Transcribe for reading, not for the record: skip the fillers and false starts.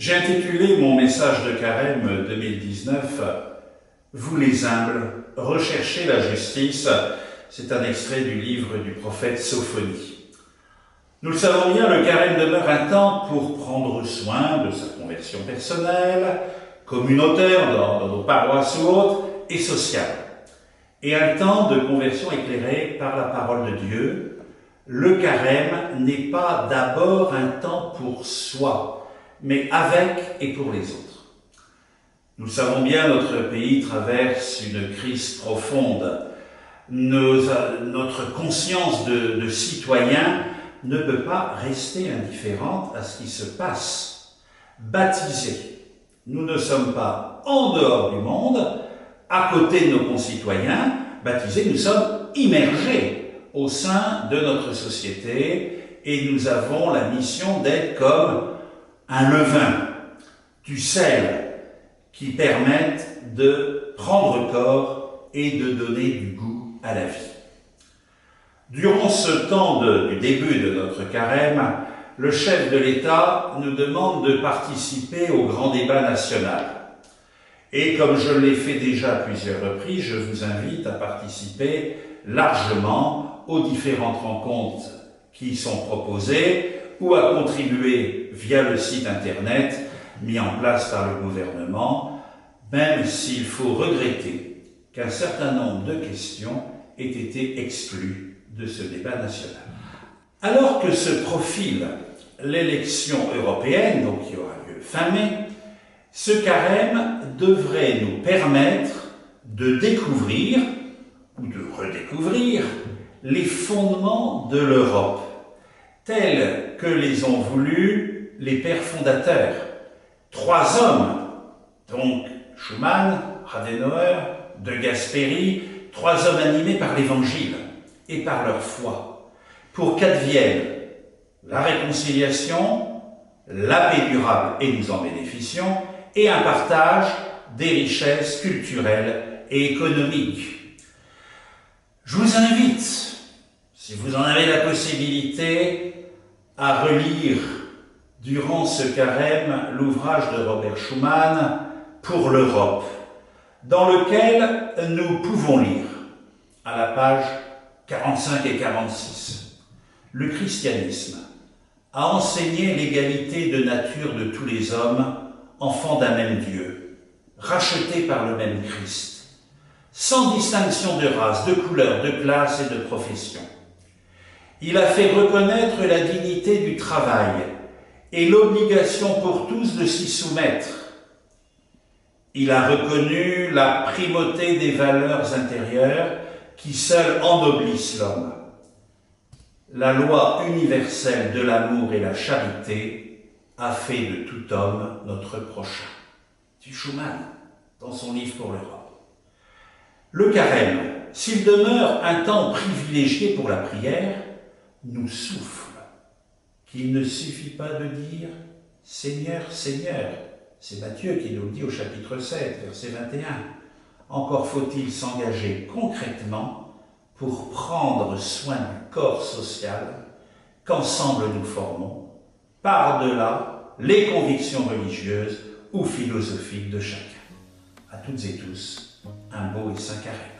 J'ai intitulé mon message de Carême 2019 « Vous les humbles, recherchez la justice ». C'est un extrait du livre du prophète Sophonie. Nous le savons bien, le Carême demeure un temps pour prendre soin de sa conversion personnelle, communautaire dans nos paroisses ou autres, et sociale. Et un temps de conversion éclairé par la parole de Dieu. Le Carême n'est pas d'abord un temps pour soi, mais avec et pour les autres. Nous le savons bien, notre pays traverse une crise profonde. Notre conscience de citoyen ne peut pas rester indifférente à ce qui se passe. Baptisés, nous ne sommes pas en dehors du monde, à côté de nos concitoyens. Baptisés, nous sommes immergés au sein de notre société et nous avons la mission d'être comme un levain, du sel, qui permettent de prendre corps et de donner du goût à la vie. Durant ce temps du début de notre carême, le chef de l'État nous demande de participer au grand débat national. Et comme je l'ai fait déjà à plusieurs reprises, je vous invite à participer largement aux différentes rencontres qui sont proposées ou à contribuer via le site internet mis en place par le gouvernement, même s'il faut regretter qu'un certain nombre de questions aient été exclues de ce débat national. Alors que se profile l'élection européenne, donc qui aura lieu fin mai, ce carême devrait nous permettre de découvrir ou de redécouvrir les fondements de l'Europe, tels que les ont voulus les pères fondateurs. Trois hommes, donc Schuman, Adenauer, De Gasperi, trois hommes animés par l'Évangile et par leur foi, pour qu'advienne la réconciliation, la paix durable, et nous en bénéficions, et un partage des richesses culturelles et économiques. Je vous invite, si vous en avez la possibilité, à relire durant ce carême l'ouvrage de Robert Schuman « Pour l'Europe », dans lequel nous pouvons lire, à la page 45 et 46, « Le christianisme a enseigné l'égalité de nature de tous les hommes, enfants d'un même Dieu, rachetés par le même Christ, sans distinction de race, de couleur, de classe et de profession. Il a fait reconnaître la dignité du travail et l'obligation pour tous de s'y soumettre. Il a reconnu la primauté des valeurs intérieures qui seules ennoblissent l'homme. La loi universelle de l'amour et la charité a fait de tout homme notre prochain. » C'est Schuman, dans son livre Pour l'Europe. Le carême, s'il demeure un temps privilégié pour la prière, nous souffle qu'il ne suffit pas de dire « Seigneur, Seigneur ». C'est Matthieu qui nous le dit au chapitre 7, verset 21. Encore faut-il s'engager concrètement pour prendre soin du corps social qu'ensemble nous formons, par-delà les convictions religieuses ou philosophiques de chacun. À toutes et tous, un beau et saint carême.